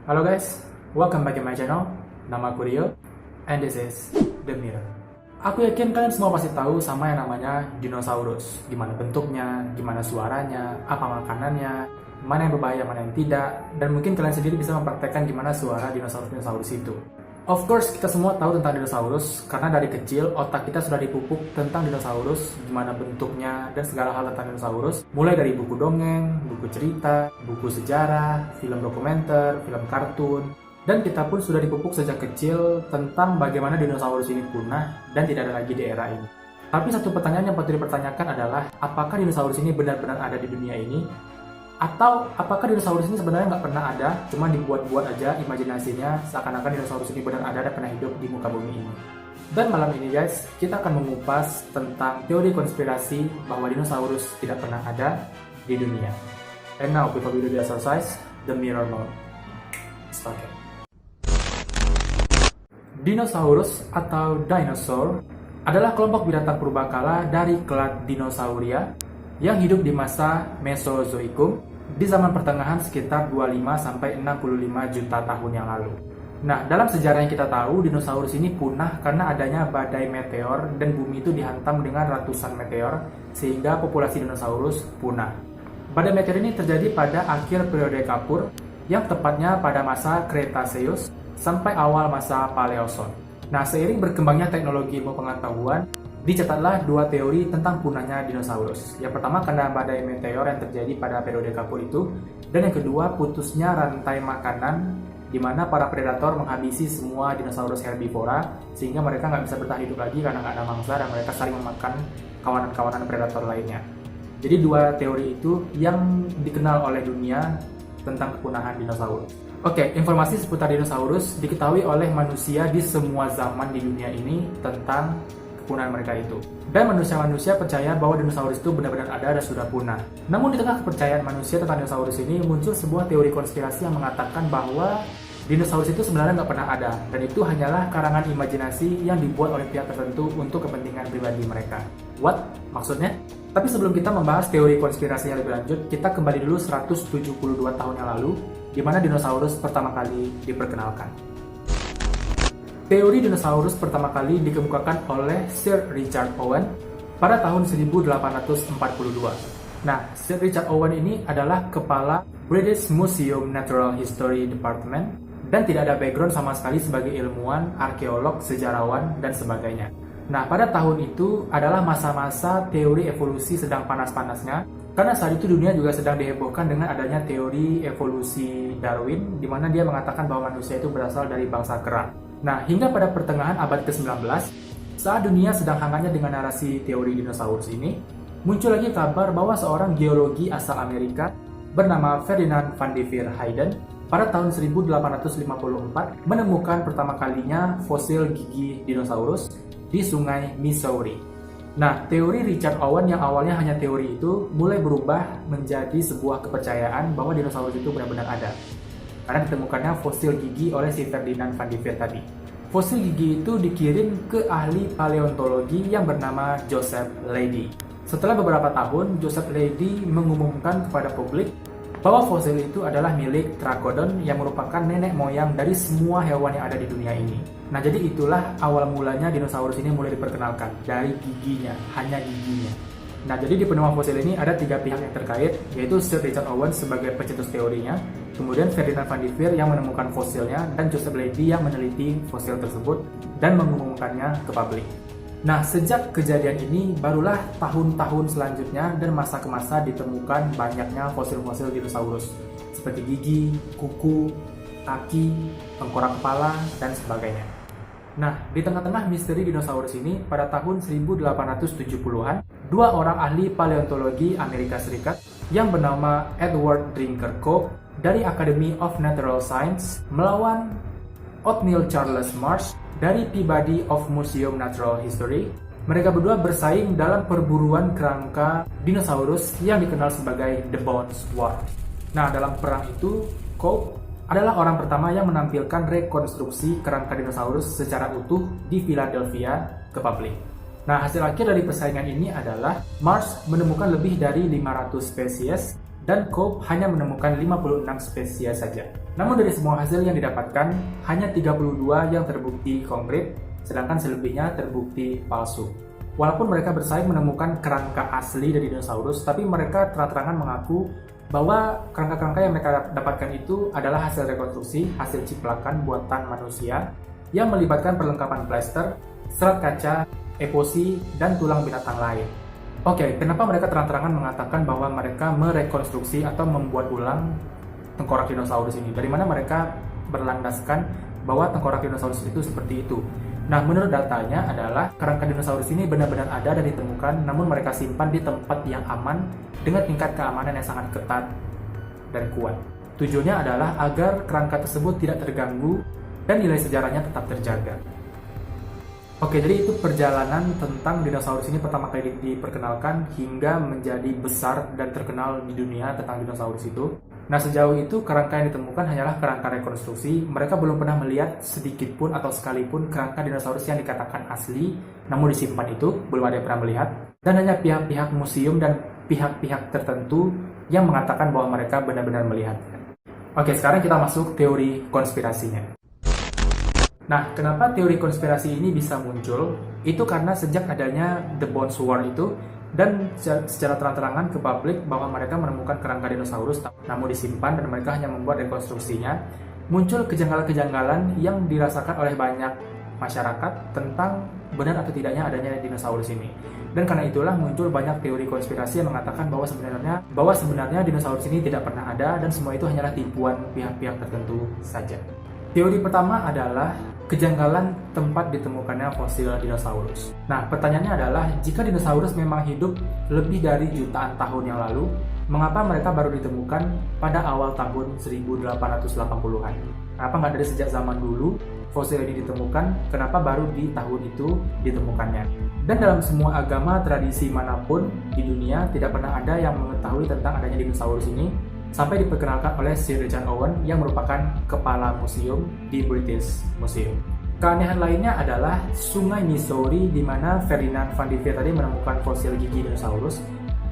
Halo guys, welcome back to my channel. Nama aku Rio, and this is The Mirror. Aku yakin kalian semua pasti tahu sama yang namanya dinosaurus. Gimana bentuknya, gimana suaranya, apa makanannya, mana yang berbahaya, mana yang tidak, dan mungkin kalian sendiri bisa mempraktekkan gimana suara dinosaurus itu. Of course, kita semua tahu tentang dinosaurus karena dari kecil otak kita sudah dipupuk tentang dinosaurus, gimana bentuknya, dan segala hal tentang dinosaurus. Mulai dari buku dongeng, buku cerita, buku sejarah, film dokumenter, film kartun, dan kita pun sudah dipupuk sejak kecil tentang bagaimana dinosaurus ini punah dan tidak ada lagi di era ini. Tapi satu pertanyaan yang patut dipertanyakan adalah, apakah dinosaurus ini benar-benar ada di dunia ini? Atau apakah dinosaurus ini sebenarnya nggak pernah ada, cuma dibuat-buat aja imajinasinya seakan-akan dinosaurus ini benar ada dan pernah hidup di muka bumi ini. Dan malam ini guys, kita akan mengupas tentang teori konspirasi bahwa dinosaurus tidak pernah ada di dunia. And now, before we do the exercise, the mirror mode. Start it. Dinosaurus atau dinosaur adalah kelompok binatang purbakala dari kelat Dinosauria yang hidup di masa Mesozoikum di zaman pertengahan sekitar 25-65 juta tahun yang lalu. Nah, dalam sejarah yang kita tahu, dinosaurus ini punah karena adanya badai meteor dan bumi itu dihantam dengan ratusan meteor sehingga populasi dinosaurus punah. Badai meteor ini terjadi pada akhir periode Kapur yang tepatnya pada masa Cretaceous sampai awal masa Paleozoic. Nah, seiring berkembangnya teknologi ilmu pengetahuan, dicatatlah dua teori tentang punahnya dinosaurus. Yang pertama karena badai meteor yang terjadi pada periode Kapur itu, dan yang kedua putusnya rantai makanan di mana para predator menghabisi semua dinosaurus herbivora sehingga mereka nggak bisa bertahan hidup lagi karena nggak ada mangsa dan mereka saling memakan kawanan-kawanan predator lainnya. Jadi dua teori itu yang dikenal oleh dunia tentang kepunahan dinosaurus. Oke, informasi seputar dinosaurus diketahui oleh manusia di semua zaman di dunia ini tentang kepunahan mereka itu. Dan manusia-manusia percaya bahwa dinosaurus itu benar-benar ada dan sudah punah. Namun di tengah kepercayaan manusia tentang dinosaurus ini muncul sebuah teori konspirasi yang mengatakan bahwa dinosaurus itu sebenarnya nggak pernah ada dan itu hanyalah karangan imajinasi yang dibuat oleh pihak tertentu untuk kepentingan pribadi mereka. What? Maksudnya? Tapi sebelum kita membahas teori konspirasi yang lebih lanjut, kita kembali dulu 172 tahun yang lalu di mana dinosaurus pertama kali diperkenalkan. Teori dinosaurus pertama kali dikemukakan oleh Sir Richard Owen pada tahun 1842. Nah, Sir Richard Owen ini adalah kepala British Museum Natural History Department dan tidak ada background sama sekali sebagai ilmuwan, arkeolog, sejarawan, dan sebagainya. Nah, pada tahun itu adalah masa-masa teori evolusi sedang panas-panasnya karena saat itu dunia juga sedang dihebohkan dengan adanya teori evolusi Darwin di mana dia mengatakan bahwa manusia itu berasal dari bangsa kera. Nah, hingga pada pertengahan abad ke-19, saat dunia sedang hangatnya dengan narasi teori dinosaurus ini, muncul lagi kabar bahwa seorang geologi asal Amerika bernama Ferdinand van der Weyden pada tahun 1854 menemukan pertama kalinya fosil gigi dinosaurus di sungai Missouri. Nah, teori Richard Owen yang awalnya hanya teori itu mulai berubah menjadi sebuah kepercayaan bahwa dinosaurus itu benar-benar ada. Karena ditemukannya fosil gigi oleh si Ferdinand van der Weyden tadi. Fosil gigi itu dikirim ke ahli paleontologi yang bernama Joseph Leidy. Setelah beberapa tahun, Joseph Leidy mengumumkan kepada publik bahwa fosil itu adalah milik Trachodon yang merupakan nenek moyang dari semua hewan yang ada di dunia ini. Nah, jadi itulah awal mulanya dinosaurus ini mulai diperkenalkan, dari giginya, hanya giginya. Nah, jadi di penemuan fosil ini ada tiga pihak yang terkait, yaitu Sir Richard Owen sebagai pencetus teorinya, kemudian Ferdinand van der Weyden yang menemukan fosilnya, dan Joseph Leidy yang meneliti fosil tersebut dan mengumumkannya ke publik. Nah, sejak kejadian ini, barulah tahun-tahun selanjutnya dan masa ke masa ditemukan banyaknya fosil-fosil dinosaurus, seperti gigi, kuku, kaki, tengkorak kepala, dan sebagainya. Nah, di tengah-tengah misteri dinosaurus ini, pada tahun 1870-an, dua orang ahli paleontologi Amerika Serikat yang bernama Edward Drinker Cope dari Academy of Natural Science melawan Othniel Charles Marsh dari Peabody of Museum Natural History. Mereka berdua bersaing dalam perburuan kerangka dinosaurus yang dikenal sebagai The Bones War. Nah, dalam perang itu, Cope adalah orang pertama yang menampilkan rekonstruksi kerangka dinosaurus secara utuh di Philadelphia ke publik. Nah, hasil akhir dari persaingan ini adalah Marsh menemukan lebih dari 500 spesies dan Cope hanya menemukan 56 spesies saja. Namun dari semua hasil yang didapatkan, hanya 32 yang terbukti konkret, sedangkan selebihnya terbukti palsu. Walaupun mereka bersaing menemukan kerangka asli dari dinosaurus, tapi mereka terang-terangan mengaku bahwa kerangka-kerangka yang mereka dapatkan itu adalah hasil rekonstruksi, hasil ciplakan buatan manusia yang melibatkan perlengkapan plaster, serat kaca, epoxy, dan tulang binatang lain. Oke, kenapa mereka terang-terangan mengatakan bahwa mereka merekonstruksi atau membuat ulang tengkorak dinosaurus ini? Dari mana mereka berlandaskan bahwa tengkorak dinosaurus itu seperti itu? Nah, menurut datanya adalah kerangka dinosaurus ini benar-benar ada dan ditemukan, namun mereka simpan di tempat yang aman dengan tingkat keamanan yang sangat ketat dan kuat. Tujuannya adalah agar kerangka tersebut tidak terganggu dan nilai sejarahnya tetap terjaga. Oke, jadi itu perjalanan tentang dinosaurus ini pertama kali diperkenalkan hingga menjadi besar dan terkenal di dunia tentang dinosaurus itu. Nah, sejauh itu kerangka yang ditemukan hanyalah kerangka rekonstruksi. Mereka belum pernah melihat sedikit pun atau sekalipun kerangka dinosaurus yang dikatakan asli, namun disimpan itu, belum ada yang pernah melihat. Dan hanya pihak-pihak museum dan pihak-pihak tertentu yang mengatakan bahwa mereka benar-benar melihatnya. Oke, sekarang kita masuk teori konspirasinya. Nah, kenapa teori konspirasi ini bisa muncul? Itu karena sejak adanya The Bones War itu, dan secara terang-terangan ke publik bahwa mereka menemukan kerangka dinosaurus namun disimpan dan mereka hanya membuat rekonstruksinya, muncul kejanggalan-kejanggalan yang dirasakan oleh banyak masyarakat tentang benar atau tidaknya adanya dinosaurus ini. Dan karena itulah muncul banyak teori konspirasi yang mengatakan bahwa sebenarnya dinosaurus ini tidak pernah ada dan semua itu hanyalah tipuan pihak-pihak tertentu saja. Teori pertama adalah kejanggalan tempat ditemukannya fosil dinosaurus. Nah, pertanyaannya adalah, jika dinosaurus memang hidup lebih dari jutaan tahun yang lalu, mengapa mereka baru ditemukan pada awal tahun 1880-an? Kenapa nggak dari sejak zaman dulu fosil ini ditemukan, kenapa baru di tahun itu ditemukannya? Dan dalam semua agama, tradisi manapun di dunia, tidak pernah ada yang mengetahui tentang adanya dinosaurus ini, sampai diperkenalkan oleh Sir Richard Owen yang merupakan kepala museum di British Museum. Keanehan lainnya adalah Sungai Missouri di mana Ferdinand van Deventer tadi menemukan fosil gigi dinosaurus.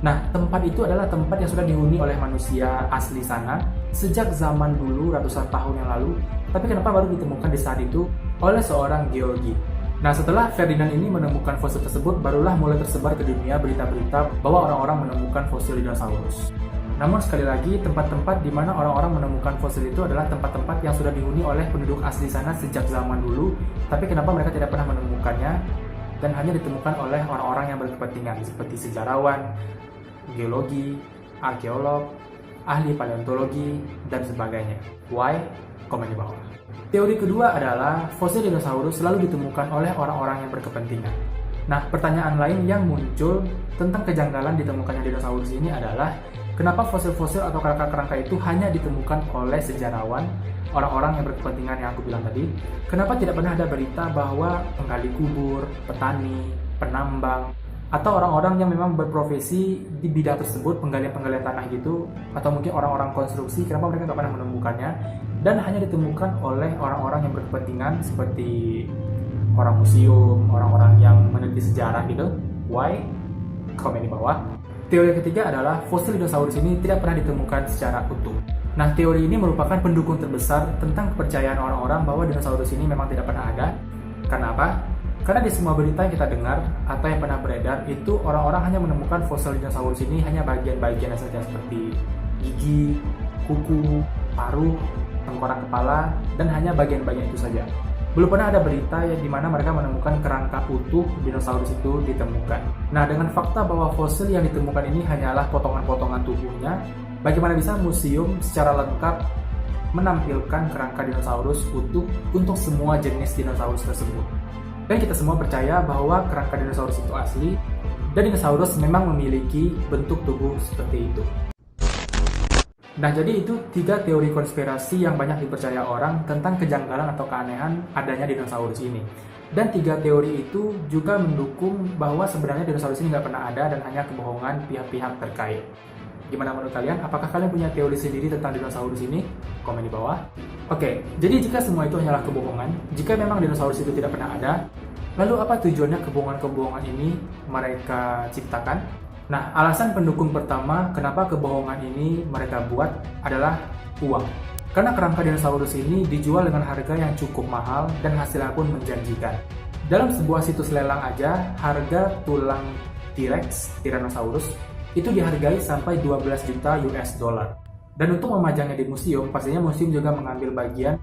Nah, tempat itu adalah tempat yang sudah dihuni oleh manusia asli sana sejak zaman dulu ratusan tahun yang lalu, tapi kenapa baru ditemukan di saat itu oleh seorang geologi? Nah, setelah Ferdinand ini menemukan fosil tersebut, barulah mulai tersebar ke dunia berita-berita bahwa orang-orang menemukan fosil dinosaurus. Namun sekali lagi, tempat-tempat di mana orang-orang menemukan fosil itu adalah tempat-tempat yang sudah dihuni oleh penduduk asli sana sejak zaman dulu, tapi kenapa mereka tidak pernah menemukannya dan hanya ditemukan oleh orang-orang yang berkepentingan seperti sejarawan, geologi, arkeolog, ahli paleontologi, dan sebagainya. Why? Komen di bawah. Teori kedua adalah fosil dinosaurus selalu ditemukan oleh orang-orang yang berkepentingan. Nah, pertanyaan lain yang muncul tentang kejanggalan ditemukannya dinosaurus ini adalah, kenapa fosil-fosil atau kerangka-kerangka itu hanya ditemukan oleh sejarawan, orang-orang yang berkepentingan yang aku bilang tadi? Kenapa tidak pernah ada berita bahwa penggali kubur, petani, penambang, atau orang-orang yang memang berprofesi di bidang tersebut, penggalian-penggalian tanah gitu, atau mungkin orang-orang konstruksi, kenapa mereka nggak pernah menemukannya? Dan hanya ditemukan oleh orang-orang yang berkepentingan seperti orang museum, orang-orang yang meneliti sejarah gitu. Why? Komen di bawah. Teori ketiga adalah fosil dinosaurus ini tidak pernah ditemukan secara utuh. Nah, teori ini merupakan pendukung terbesar tentang kepercayaan orang-orang bahwa dinosaurus ini memang tidak pernah ada. Karena apa? Karena di semua berita yang kita dengar atau yang pernah beredar, itu orang-orang hanya menemukan fosil dinosaurus ini hanya bagian-bagian saja seperti gigi, kuku, paruh, tengkorak kepala, dan hanya bagian-bagian itu saja. Belum pernah ada berita di mana mereka menemukan kerangka utuh dinosaurus itu ditemukan. Nah, dengan fakta bahwa fosil yang ditemukan ini hanyalah potongan-potongan tubuhnya, bagaimana bisa museum secara lengkap menampilkan kerangka dinosaurus utuh untuk semua jenis dinosaurus tersebut? Dan kita semua percaya bahwa kerangka dinosaurus itu asli, dan dinosaurus memang memiliki bentuk tubuh seperti itu. Nah, jadi itu 3 teori konspirasi yang banyak dipercaya orang tentang kejanggalan atau keanehan adanya dinosaurus ini. Dan 3 teori itu juga mendukung bahwa sebenarnya dinosaurus ini nggak pernah ada dan hanya kebohongan pihak-pihak terkait. Gimana menurut kalian? Apakah kalian punya teori sendiri tentang dinosaurus ini? Komen di bawah. Oke, jadi jika semua itu hanyalah kebohongan, jika memang dinosaurus itu tidak pernah ada, lalu apa tujuannya kebohongan-kebohongan ini mereka ciptakan? Nah, alasan pendukung pertama kenapa kebohongan ini mereka buat adalah uang. Karena kerangka dinosaurus ini dijual dengan harga yang cukup mahal dan hasilnya pun menjanjikan. Dalam sebuah situs lelang aja, harga tulang T-Rex, Tyrannosaurus, itu dihargai sampai 12 juta US dollar. Dan untuk memajangnya di museum, pastinya museum juga mengambil bagian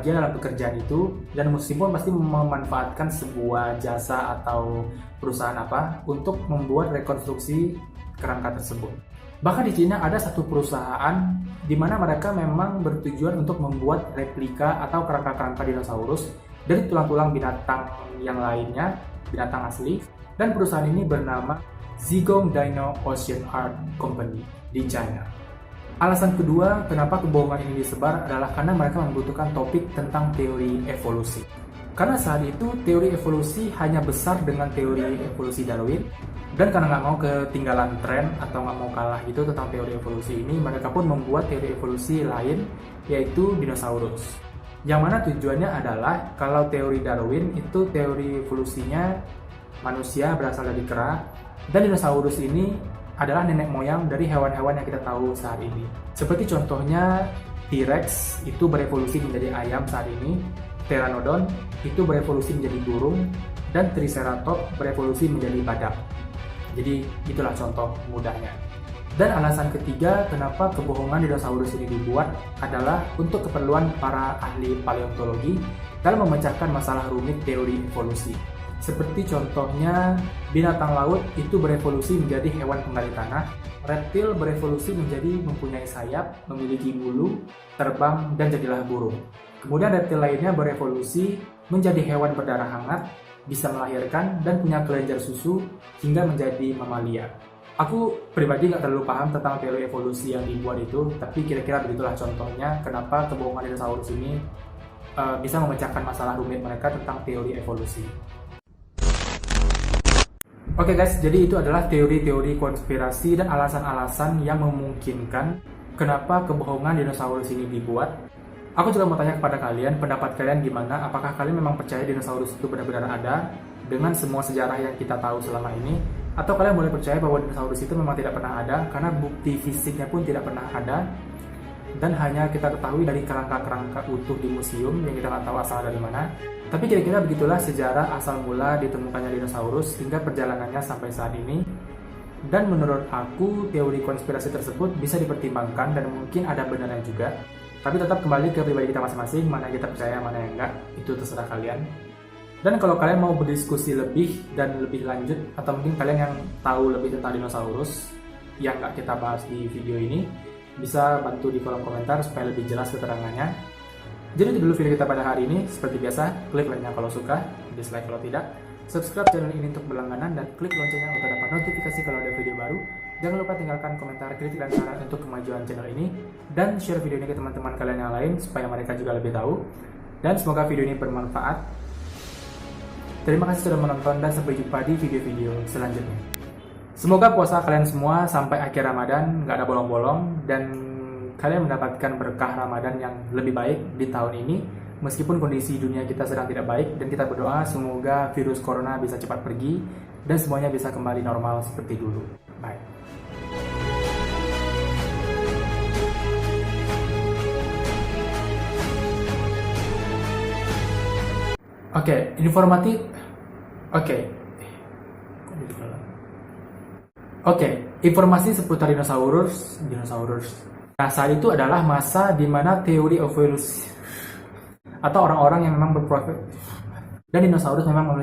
dalam pekerjaan itu, dan museum pun pasti memanfaatkan sebuah jasa atau perusahaan apa untuk membuat rekonstruksi kerangka tersebut. Bahkan di Cina ada satu perusahaan di mana mereka memang bertujuan untuk membuat replika atau kerangka-kerangka dinosaurus dari tulang-tulang binatang yang lainnya, binatang asli, dan perusahaan ini bernama Zhigong Dino Ocean Art Company di China. Alasan kedua kenapa kebohongan ini disebar adalah karena mereka membutuhkan topik tentang teori evolusi. Karena saat itu teori evolusi hanya besar dengan teori evolusi Darwin, dan karena nggak mau ketinggalan tren atau nggak mau kalah gitu tentang teori evolusi ini, mereka pun membuat teori evolusi lain, yaitu dinosaurus. Yang mana tujuannya adalah kalau teori Darwin itu teori evolusinya manusia berasal dari kera, dan dinosaurus ini adalah nenek moyang dari hewan-hewan yang kita tahu saat ini. Seperti contohnya T-Rex itu berevolusi menjadi ayam saat ini, Pteranodon itu berevolusi menjadi burung, dan Triceratops berevolusi menjadi badak. Jadi itulah contoh mudahnya. Dan alasan ketiga kenapa kebohongan dinosaurus ini dibuat adalah untuk keperluan para ahli paleontologi dalam memecahkan masalah rumit teori evolusi. Seperti contohnya binatang laut itu berevolusi menjadi hewan penggali tanah, reptil berevolusi menjadi mempunyai sayap, memiliki bulu, terbang, dan jadilah burung. Kemudian reptil lainnya berevolusi menjadi hewan berdarah hangat, bisa melahirkan, dan punya kelenjar susu hingga menjadi mamalia. Aku pribadi nggak terlalu paham tentang teori evolusi yang dibuat itu, tapi kira-kira begitulah contohnya kenapa kebohongan dinosaurus ini bisa memecahkan masalah rumit mereka tentang teori evolusi. Oke guys, jadi itu adalah teori-teori konspirasi dan alasan-alasan yang memungkinkan kenapa kebohongan dinosaurus ini dibuat. Aku juga mau tanya kepada kalian, pendapat kalian gimana? Apakah kalian memang percaya dinosaurus itu benar-benar ada dengan semua sejarah yang kita tahu selama ini? Atau kalian boleh percaya bahwa dinosaurus itu memang tidak pernah ada karena bukti fisiknya pun tidak pernah ada, dan hanya kita ketahui dari kerangka-kerangka utuh di museum yang kita nggak tahu asal dari mana. Tapi kira-kira begitulah sejarah asal mula ditemukannya dinosaurus hingga perjalanannya sampai saat ini. Dan menurut aku, teori konspirasi tersebut bisa dipertimbangkan dan mungkin ada benarnya juga. Tapi tetap kembali ke pribadi kita masing-masing, mana kita percaya, mana yang enggak, itu terserah kalian. Dan kalau kalian mau berdiskusi lebih dan lebih lanjut, atau mungkin kalian yang tahu lebih tentang dinosaurus yang nggak kita bahas di video ini, bisa bantu di kolom komentar supaya lebih jelas keterangannya. Jadi itu dulu video kita pada hari ini. Seperti biasa, klik like-nya kalau suka, dislike kalau tidak. Subscribe channel ini untuk berlangganan dan klik loncengnya untuk dapat notifikasi kalau ada video baru. Jangan lupa tinggalkan komentar, kritik, dan saran untuk kemajuan channel ini. Dan share video ini ke teman-teman kalian yang lain supaya mereka juga lebih tahu. Dan semoga video ini bermanfaat. Terima kasih sudah menonton dan sampai jumpa di video-video selanjutnya. Semoga puasa kalian semua sampai akhir Ramadan nggak ada bolong-bolong dan kalian mendapatkan berkah Ramadan yang lebih baik di tahun ini. Meskipun kondisi dunia kita sedang tidak baik, dan kita berdoa semoga virus corona bisa cepat pergi dan semuanya bisa kembali normal seperti dulu. Bye. Informatif. Informasi seputar dinosaurus. Nah, saat itu adalah masa di mana teori evolusi atau orang-orang yang memang berprofil dan dinosaurus memang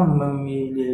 memiliki